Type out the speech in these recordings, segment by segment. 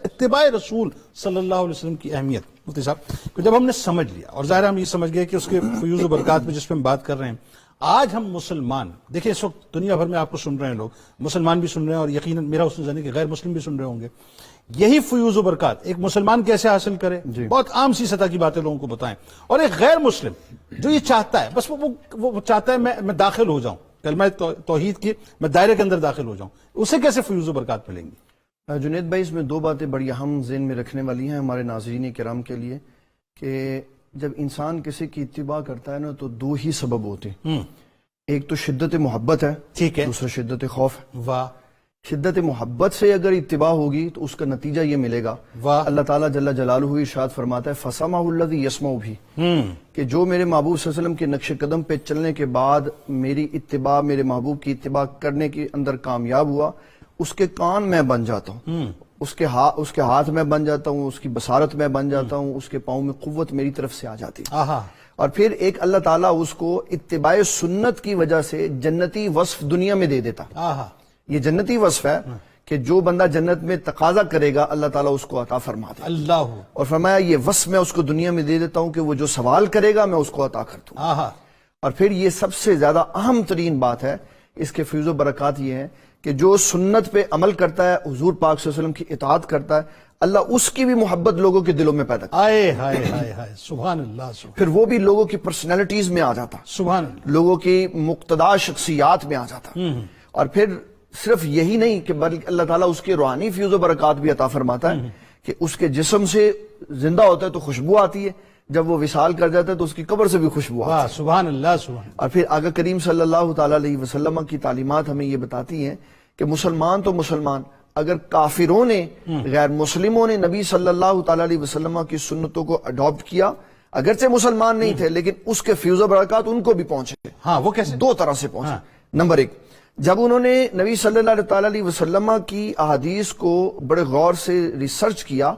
اتباع رسول صلی اللہ علیہ وسلم کی اہمیت مفتی صاحب کہ جب ہم نے سمجھ لیا، اور ظاہر ہم یہ سمجھ گئے کہ اس کے فیوض و برکات میں جس پہ ہم بات کر رہے ہیں، آج ہم مسلمان دیکھیں اس وقت دنیا بھر میں آپ کو سن رہے ہیں لوگ، مسلمان بھی سن رہے ہیں اور یقیناً میرا حسن ظن ہے کہ غیر مسلم بھی سن رہے ہوں گے. یہی فیوض و برکات ایک مسلمان کیسے حاصل کرے، بہت عام سی سطح کی باتیں لوگوں کو بتائیں، اور ایک غیر مسلم جو یہ چاہتا ہے، بس وہ چاہتا ہے میں داخل ہو جاؤں کلمہ توحید کی، میں دائرے کے اندر داخل ہو جاؤں، اسے کیسے فیوض و برکات ملیں گی؟ جنید بھائی اس میں دو باتیں بڑی اہم ذہن میں رکھنے والی ہیں ہمارے ناظرین کرام کے لیے، کہ جب انسان کسی کی اتباع کرتا ہے نا تو دو ہی سبب ہوتے ہیں. ایک تو شدت محبت ہے، ٹھیک ہے، دوسرا شدت خوف ہے. واہ. شدت محبت سے اگر اتباع ہوگی تو اس کا نتیجہ یہ ملے گا. واہ. اللہ تعالیٰ جل جلالہ ارشاد فرماتا ہے فَسَمَعُ الَّذِي يَسْمَعُ بِهِ، کہ جو میرے محبوب صلی اللہ علیہ وسلم کے نقش قدم پہ چلنے کے بعد میری اتباع، میرے محبوب کی اتباع کرنے کے اندر کامیاب ہوا، اس کے کان میں بن جاتا ہوں، اس کے ہاتھ میں بن جاتا ہوں، اس کی بصارت میں بن جاتا ہوں، اس کے پاؤں میں قوت میری طرف سے آ جاتی ہے. اور پھر ایک اللہ تعالیٰ اس کو اتباع سنت کی وجہ سے جنتی وصف دنیا میں دے دیتا. یہ جنتی وصف ہے کہ جو بندہ جنت میں تقاضا کرے گا اللہ تعالیٰ اس کو عطا فرما دے. اللہ. اور فرمایا یہ وصف میں اس کو دنیا میں دے دیتا ہوں کہ وہ جو سوال کرے گا میں اس کو عطا کر دوں. اور پھر یہ سب سے زیادہ اہم ترین بات ہے اس کے فیوض و برکات یہ ہے کہ جو سنت پہ عمل کرتا ہے، حضور پاک صلی اللہ علیہ وسلم کی اطاعت کرتا ہے، اللہ اس کی بھی محبت لوگوں کے دلوں میں پیدا کرتا ہے. سبحان اللہ. پھر وہ بھی لوگوں کی پرسنالٹیز میں آ جاتا، سبحان اللہ، لوگوں کی مقتدا شخصیات میں آ جاتا. اور پھر صرف یہی نہیں کہ بلکہ اللہ تعالیٰ اس کے روحانی فیوض و برکات بھی عطا فرماتا ہے کہ اس کے جسم سے زندہ ہوتا ہے تو خوشبو آتی ہے، جب وہ وصال کر جاتا ہے تو اس کی قبر سے بھی خوشبو آتی ہے. سبحان اللہ. سبحان. اور پھر آقا کریم صلی اللہ تعالیٰ علیہ وسلم کی تعلیمات ہمیں یہ بتاتی ہیں کہ مسلمان تو مسلمان، اگر کافروں نے، غیر مسلموں نے نبی صلی اللہ تعالیٰ علیہ وسلم کی سنتوں کو اڈاپٹ کیا، اگرچہ مسلمان نہیں تھے لیکن اس کے فیوض و برکات ان کو بھی پہنچے. ہاں، وہ کیسے؟ دو طرح سے پہنچے. نمبر ایک، جب انہوں نے نبی صلی اللہ تعالیٰ علیہ وسلم کی احادیث کو بڑے غور سے ریسرچ کیا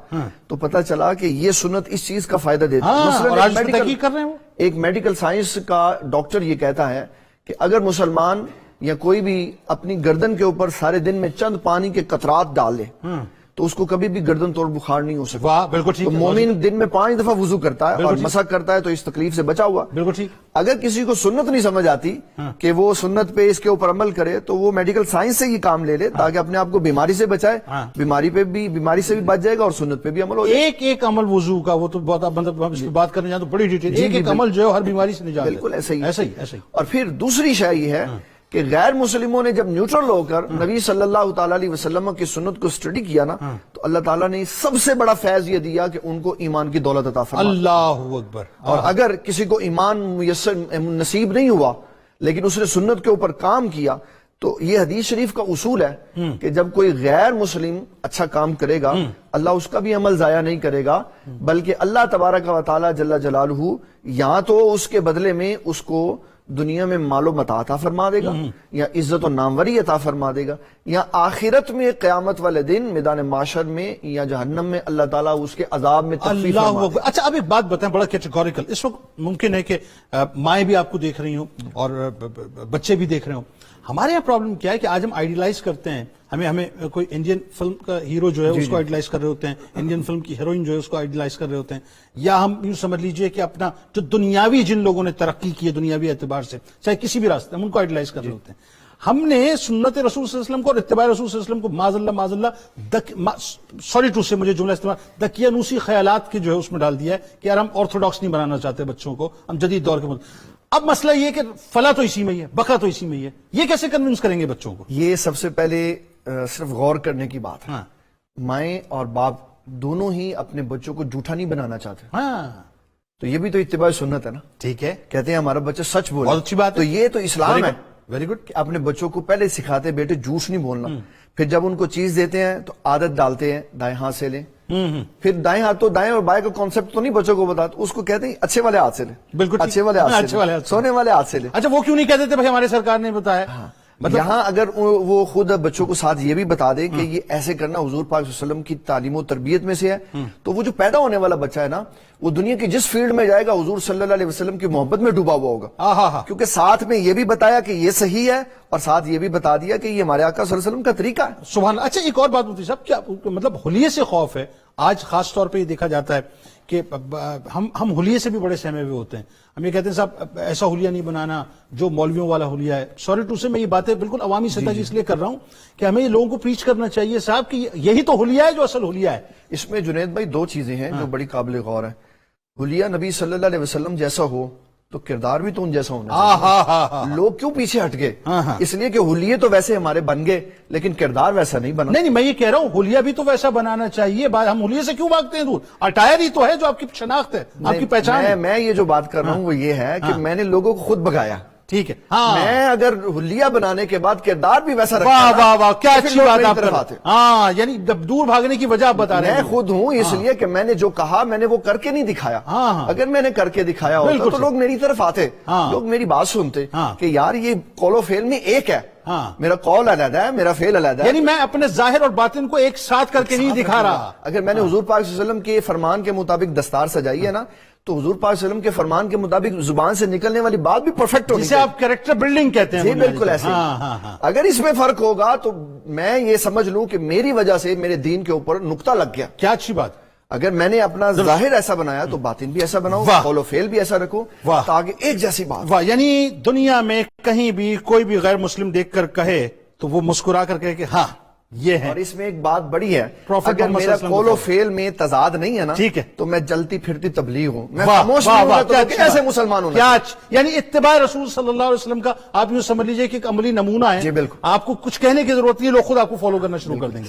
تو پتہ چلا کہ یہ سنت اس چیز کا فائدہ دیتی ہے. ایک میڈیکل سائنس کا ڈاکٹر یہ کہتا ہے کہ اگر مسلمان یا کوئی بھی اپنی گردن کے اوپر سارے دن میں چند پانی کے قطرات ڈال لے تو اس کو کبھی بھی گردن توڑ بخار نہیں ہو سکتا. بالکل ٹھیک. تو مومن دن میں 5 دفعہ وضو کرتا ہے اور مسح کرتا ہے تو اس تکلیف سے بچا ہوا. بالکل ٹھیک. اگر کسی کو سنت نہیں سمجھ آتی کہ وہ سنت پہ اس کے اوپر عمل کرے تو وہ میڈیکل سائنس سے یہ کام لے لے تاکہ اپنے آپ کو بیماری سے بچائے، بیماری سے بھی بچ جائے گا اور سنت پہ بھی عمل ہو جائے. ایک عمل وضو کا، وہ تو بہت مطلب ہم اس کی بات کرنے جائیں تو بڑی ڈیٹیل، ایک عمل جو ہے ہر بیماری سے نجات. بالکل ایسا ہی. اور پھر دوسری شے یہ ہے کہ غیر مسلموں نے جب نیوٹرل ہو کر نبی صلی اللہ تعالیٰ علیہ وسلم کی سنت کو اسٹڈی کیا نا تو اللہ تعالیٰ نے سب سے بڑا فیض یہ دیا کہ ان کو ایمان کی دولت عطا فرمائی. اللہ اکبر. اور اگر کسی کو ایمان میسر نصیب نہیں ہوا لیکن اس نے سنت کے اوپر کام کیا تو یہ حدیث شریف کا اصول ہے کہ جب کوئی غیر مسلم اچھا کام کرے گا اللہ اس کا بھی عمل ضائع نہیں کرے گا، بلکہ اللہ تبارک و تعالیٰ جل جلالہ یا تو اس کے بدلے میں اس کو دنیا میں مال و متاع عطا فرما دے گا یا عزت و ناموری عطا فرما دے گا، یا آخرت میں قیامت والے دن میدان معاشر میں یا جہنم میں اللہ تعالیٰ اس کے عذاب میں تخفیف فرما دے گا. اچھا اب ایک بات بتائیں بڑا کیٹیگوریکل، اس وقت ممکن ہے کہ مائیں بھی آپ کو دیکھ رہی ہوں اور بچے بھی دیکھ رہے ہوں. ہمارے یہاں پرابلم کیا ہے کہ آج ہم آئیڈیلائز کرتے ہیں، ہمیں کوئی انڈین فلم کا ہیرو جو ہے اس کو آئیڈیلائز کر رہے ہوتے ہیں، انڈین فلم کی ہیروئن جو ہے اس کو آئیڈیلائز کر رہے ہوتے ہیں، یا ہم یوں سمجھ لیجئے کہ اپنا جو دنیاوی جن لوگوں نے ترقی کی ہے دنیاوی اعتبار سے چاہے کسی بھی راستے ہم ان کو آئیڈیلائز کر رہے ہوتے ہیں. ہم نے سنت رسول صلی اللہ علیہ وسلم کو اور اتباع رسول صلی اللہ علیہ وسلم کو معاذ اللہ سوری ٹو سے مجھے جملہ استعمال دقیانوسی خیالات کے جو ہے اس میں ڈال دیا ہے کہ یار ہم آرتھوڈاکس نہیں بنانا چاہتے بچوں کو، ہم جدید دور کے اب مسئلہ یہ کہ فلاں تو اسی میں ہی ہے، بکا تو اسی میں ہی ہے، یہ کیسے کنونس کریں گے بچوں کو؟ یہ سب سے پہلے صرف غور کرنے کی بات ہے. مائیں اور باپ دونوں ہی اپنے بچوں کو جھوٹا نہیں بنانا چاہتے. تو یہ بھی تو اتباع سنت ہے نا. ٹھیک ہے، کہتے ہیں ہمارا بچہ سچ بولے، بہت اچھی بات. تو یہ تو اسلام ہے. Very good. کہ اپنے بچوں کو پہلے سکھاتے بیٹے جھوٹ نہیں بولنا، پھر جب ان کو چیز دیتے ہیں تو عادت ڈالتے ہیں دائیں ہاتھ سے لیں، پھر دائیں ہاتھ تو دائیں اور بائیں کا کانسیپٹ تو نہیں بچوں کو بتاتے، اس کو کہتے ہیں اچھے والے ہاتھ سے لیں. بالکل اچھے والے ہاتھ سے، سونے والے ہاتھ سے لیں. اچھا وہ کیوں نہیں کہتے تھے بھائی ہمارے سرکار نے بتایا؟ یہاں اگر وہ خود بچوں کو ساتھ یہ بھی بتا دے کہ یہ ایسے کرنا حضور پاک صلی اللہ علیہ وسلم کی تعلیم و تربیت میں سے ہے، تو وہ جو پیدا ہونے والا بچہ ہے نا، وہ دنیا کی جس فیلڈ میں جائے گا حضور صلی اللہ علیہ وسلم کی محبت میں ڈوبا ہوا ہوگا، کیونکہ ساتھ میں یہ بھی بتایا کہ یہ صحیح ہے اور ساتھ یہ بھی بتا دیا کہ یہ ہمارے آقا صلی اللہ علیہ وسلم کا طریقہ ہے. سبحان اللہ. اچھا ایک اور بات مفتی صاحب، کیا مطلب حلیے سے خوف ہے؟ آج خاص طور پہ یہ دیکھا جاتا ہے کہ ہم حلیے سے بھی بڑے سہمے ہوئے ہوتے ہیں. ہم یہ کہتے ہیں صاحب ایسا حلیہ نہیں بنانا جو مولویوں والا حلیہ ہے. سوری ٹو سے میں یہ باتیں بالکل عوامی سطح کی اس لیے کر رہا ہوں کہ ہمیں یہ لوگوں کو پریچ کرنا چاہیے صاحب کہ یہی تو حلیہ ہے جو اصل حلیہ ہے. اس میں جنید بھائی دو چیزیں ہیں جو بڑی قابل غور ہیں. حلیہ نبی صلی اللہ علیہ وسلم جیسا ہو تو کردار بھی تو ان جیسا ہونا چاہیے. لوگ کیوں پیچھے ہٹ گئے؟ اس لیے کہ حلیے تو ویسے ہمارے بن گئے لیکن کردار ویسا نہیں بنا. نہیں میں یہ کہہ رہا ہوں حلیہ بھی تو ویسا بنانا چاہیے. ہم حلیے سے کیوں بھاگتے ہیں دور؟ اٹائر ہی تو ہے جو آپ کی شناخت ہے، آپ کی پہچان ہے. میں یہ جو بات کر رہا ہوں وہ یہ ہے کہ میں نے لوگوں کو خود بگایا. ٹھیک ہے، میں اگر حلیہ بنانے کے بعد کردار بھی ویسا رکھتا واہ واہ واہ کیا اچھی بات آپ کر رہے ہیں. ہاں یعنی دور بھاگنے کی وجہ آپ بتا رہے ہیں. میں خود ہوں اس لیے کہ میں نے جو کہا میں نے وہ کر کے نہیں دکھایا. اگر میں نے کر کے دکھایا ہوتا تو لوگ میری طرف آتے، لوگ میری بات سنتے کہ یار یہ قول و فعل میں ایک ہے، میرا قول علیحدہ ہے میرا فعل علیحدہ ہے. یعنی میں اپنے ظاہر اور باطن کو ایک ساتھ کر کے نہیں دکھا رہا. اگر میں نے حضور پاک صلی اللہ علیہ وسلم کے فرمان کے مطابق دستار سجائی ہے نا تو حضور پاک صلی اللہ علیہ وسلم کے فرمان کے مطابق زبان سے نکلنے والی بات بھی پرفیکٹ ہونی جسے آپ کریکٹر بلڈنگ کہتے ہیں. جی بالکل ایسے. اگر اس میں فرق ہوگا تو میں یہ سمجھ لوں کہ میری وجہ سے میرے دین کے اوپر نقطہ لگ گیا. کیا اچھی بات. اگر میں نے اپنا ظاہر ایسا بنایا تو باطن بھی ایسا بناؤں، قول و فعل بھی ایسا رکھوں تاکہ ایک جیسی بات. واہ. یعنی دنیا میں کہیں بھی کوئی بھی غیر مسلم دیکھ کر کہے تو وہ مسکرا کر کہے کہ ہاں یہ ہے. اور اس میں ایک بات بڑی ہے، اگر میرا قول و فعل میں تضاد نہیں ہے نا ٹھیک ہے تو میں جلتی پھرتی تبلیغ ہوں. میں خاموش نہیں ہوں تو کیسے مسلمان ہوں؟ یعنی اتباع رسول صلی اللہ علیہ وسلم کا آپ یوں سمجھ لیجئے کہ ایک عملی نمونہ ہے. جی بالکل. آپ کو کچھ کہنے کی ضرورت نہیں، لوگ خود آپ کو فالو کرنا شروع کر دیں گے.